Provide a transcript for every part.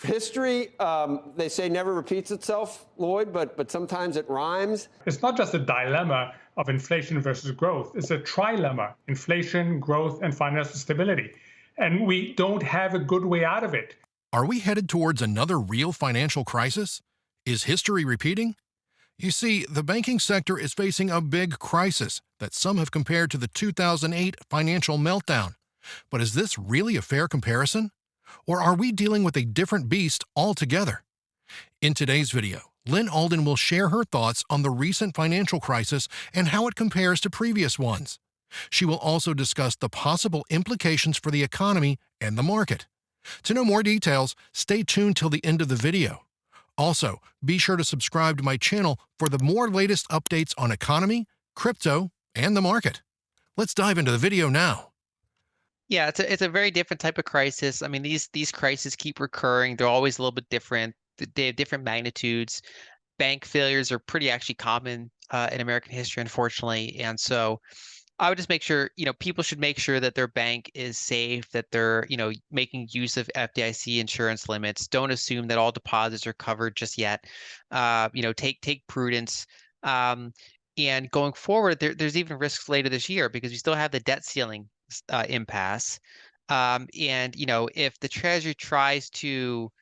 History, they say, never repeats itself, Lloyd, but sometimes it rhymes. It's not just a dilemma of inflation versus growth. It's a trilemma: inflation, growth, and financial stability. And we don't have a good way out of it. Are we headed towards another real financial crisis? Is history repeating? You see, the banking sector is facing a big crisis that some have compared to the 2008 financial meltdown. But is this really a fair comparison? Or are we dealing with a different beast altogether? In today's video, Lyn Alden will share her thoughts on the recent financial crisis and how it compares to previous ones. She will also discuss the possible implications for the economy and the market. To know more details, stay tuned till the end of the video. Also, be sure to subscribe to my channel for the more latest updates on economy, crypto, and the market. Let's dive into the video now. Yeah, it's a very different type of crisis. I mean, these crises keep recurring. They're always a little bit different. They have different magnitudes. Bank failures are pretty actually common in American history, unfortunately. And so I would just make sure, people should make sure that their bank is safe, that they're, making use of FDIC insurance limits. Don't assume that all deposits are covered just yet. Take prudence. And going forward, there's even risks later this year because we still have the debt ceiling impasse. If the Treasury tries to,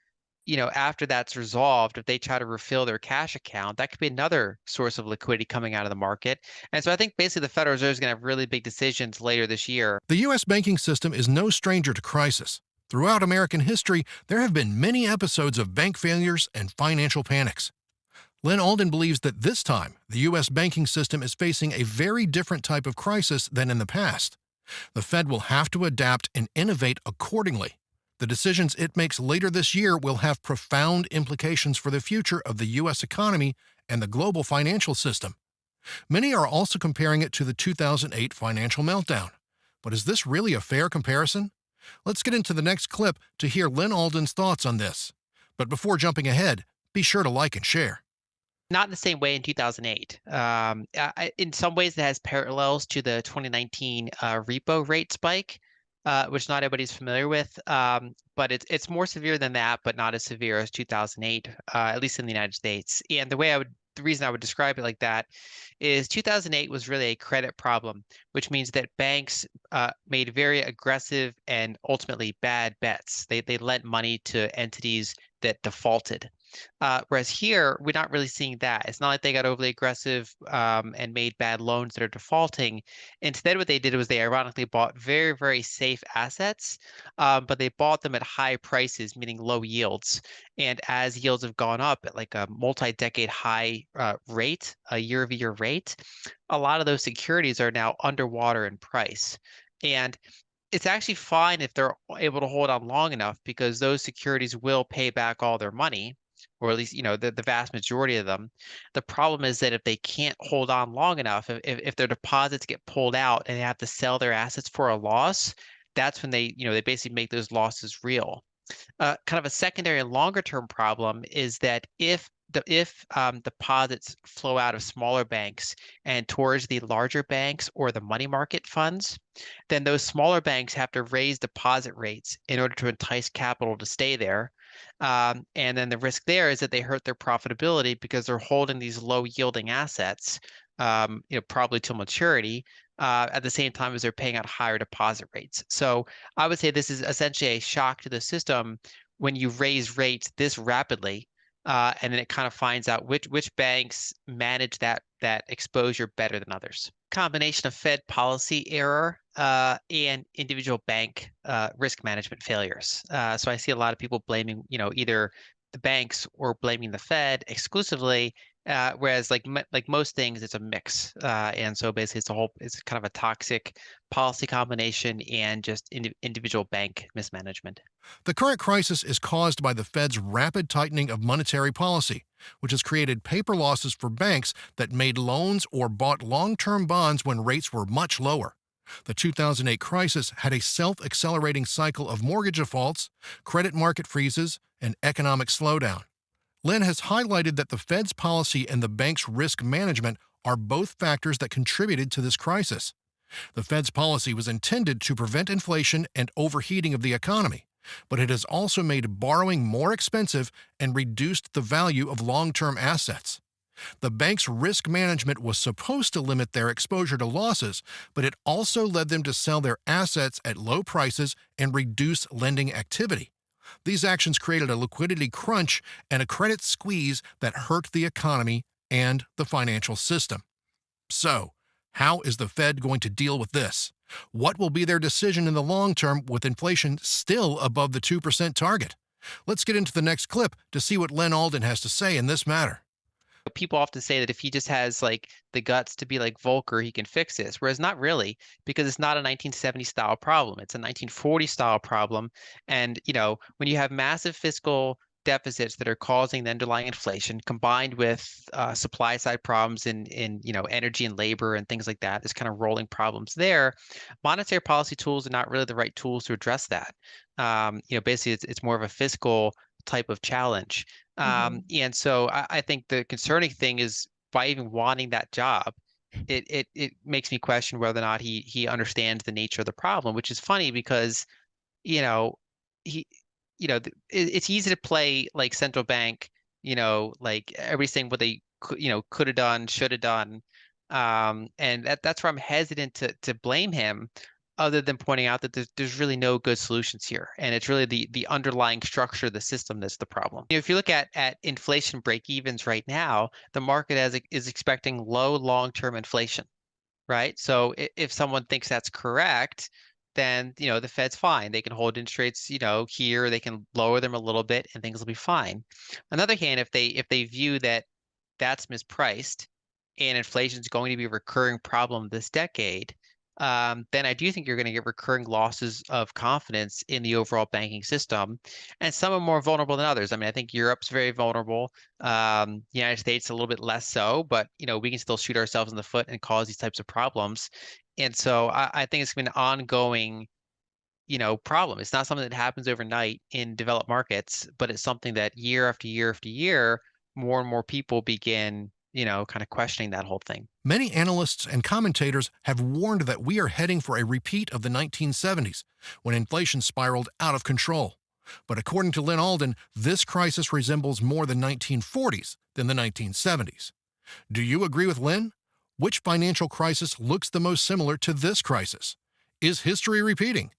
after that's resolved, if they try to refill their cash account, that could be another source of liquidity coming out of the market. And so I think basically the Federal Reserve is going to have really big decisions later this year. The U.S. banking system is no stranger to crisis. Throughout American history, there have been many episodes of bank failures and financial panics. Lyn Alden believes that this time, the U.S. banking system is facing a very different type of crisis than in the past. The Fed will have to adapt and innovate accordingly. The decisions it makes later this year will have profound implications for the future of the U.S. economy and the global financial system. Many are also comparing it to the 2008 financial meltdown. But is this really a fair comparison? Let's get into the next clip to hear Lyn Alden's thoughts on this. But before jumping ahead, be sure to like and share. Not in the same way in 2008. In some ways, it has parallels to the 2019 repo rate spike, which not everybody's familiar with. But it's more severe than that, but not as severe as 2008, at least in the United States. And the reason I would describe it like that is 2008 was really a credit problem, which means that banks made very aggressive and ultimately bad bets. They lent money to entities that defaulted. Whereas here, we're not really seeing that. It's not like they got overly aggressive and made bad loans that are defaulting. Instead, what they did was they ironically bought very, very safe assets, but they bought them at high prices, meaning low yields. And as yields have gone up at like a multi-decade high rate, a year-over-year rate, a lot of those securities are now underwater in price. And it's actually fine if they're able to hold on long enough because those securities will pay back all their money, or at least, the vast majority of them. The problem is that if they can't hold on long enough, if their deposits get pulled out and they have to sell their assets for a loss, that's when they basically make those losses real. Kind of a secondary and longer term problem is that if deposits flow out of smaller banks and towards the larger banks or the money market funds, then those smaller banks have to raise deposit rates in order to entice capital to stay there. And then the risk there is that they hurt their profitability because they're holding these low yielding assets, probably till maturity, at the same time as they're paying out higher deposit rates. So I would say this is essentially a shock to the system when you raise rates this rapidly. And then it kind of finds out which banks manage that exposure better than others. Combination of Fed policy error and individual bank risk management failures. So I see a lot of people blaming, either the banks or blaming the Fed exclusively, whereas like most things, it's a mix. And so basically, it's kind of a toxic policy combination and just individual bank mismanagement. The current crisis is caused by the Fed's rapid tightening of monetary policy, which has created paper losses for banks that made loans or bought long-term bonds when rates were much lower. The 2008 crisis had a self-accelerating cycle of mortgage defaults, credit market freezes, and economic slowdown. Lyn has highlighted that the Fed's policy and the bank's risk management are both factors that contributed to this crisis. The Fed's policy was intended to prevent inflation and overheating of the economy, but it has also made borrowing more expensive and reduced the value of long-term assets. The bank's risk management was supposed to limit their exposure to losses, but it also led them to sell their assets at low prices and reduce lending activity. These actions created a liquidity crunch and a credit squeeze that hurt the economy and the financial system. So, how is the Fed going to deal with this? What will be their decision in the long term with inflation still above the 2% target? Let's get into the next clip to see what Lyn Alden has to say in this matter. People often say that if he just has like the guts to be like Volcker, he can fix this, whereas not really, because it's not a 1970 style problem. It's a 1940 style problem. And, when you have massive fiscal deficits that are causing the underlying inflation combined with supply side problems in energy and labor and things like that, there's kind of rolling problems there. Monetary policy tools are not really the right tools to address that. Basically it's more of a fiscal type of challenge. And so I think the concerning thing is by even wanting that job, it makes me question whether or not he understands the nature of the problem, which is funny because, he, it's easy to play like central bank, like everything what they could have done, should have done. And that's where I'm hesitant to blame him, other than pointing out that there's really no good solutions here. And it's really the underlying structure of the system that's the problem. If you look at inflation break-evens right now, the market is expecting low long-term inflation, right? So if someone thinks that's correct, then the Fed's fine. They can hold interest rates, here, they can lower them a little bit and things will be fine. On the other hand, if they view that that's mispriced and inflation is going to be a recurring problem this decade, then I do think you're going to get recurring losses of confidence in the overall banking system. And some are more vulnerable than others. I mean, I think Europe's very vulnerable. The United States a little bit less so, but we can still shoot ourselves in the foot and cause these types of problems. And so I think it's been an ongoing, problem. It's not something that happens overnight in developed markets, but it's something that year after year after year, more and more people begin kind of questioning that whole thing. Many analysts and commentators have warned that we are heading for a repeat of the 1970s, when inflation spiraled out of control. But according to Lyn Alden, this crisis resembles more the 1940s than the 1970s. Do you agree with Lyn? Which financial crisis looks the most similar to this crisis? Is history repeating?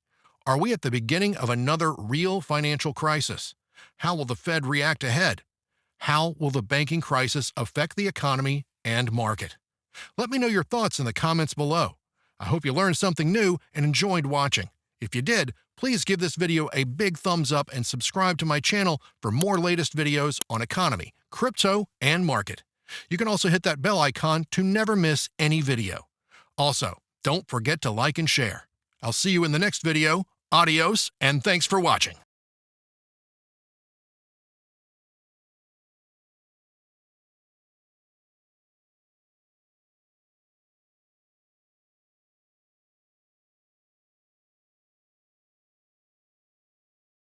Are we at the beginning of another real financial crisis? How will the Fed react ahead? How will the banking crisis affect the economy and market? Let me know your thoughts in the comments below. I hope you learned something new and enjoyed watching. If you did, please give this video a big thumbs up and subscribe to my channel for more latest videos on economy, crypto, and market. You can also hit that bell icon to never miss any video. Also, don't forget to like and share. I'll see you in the next video. Adios, and thanks for watching.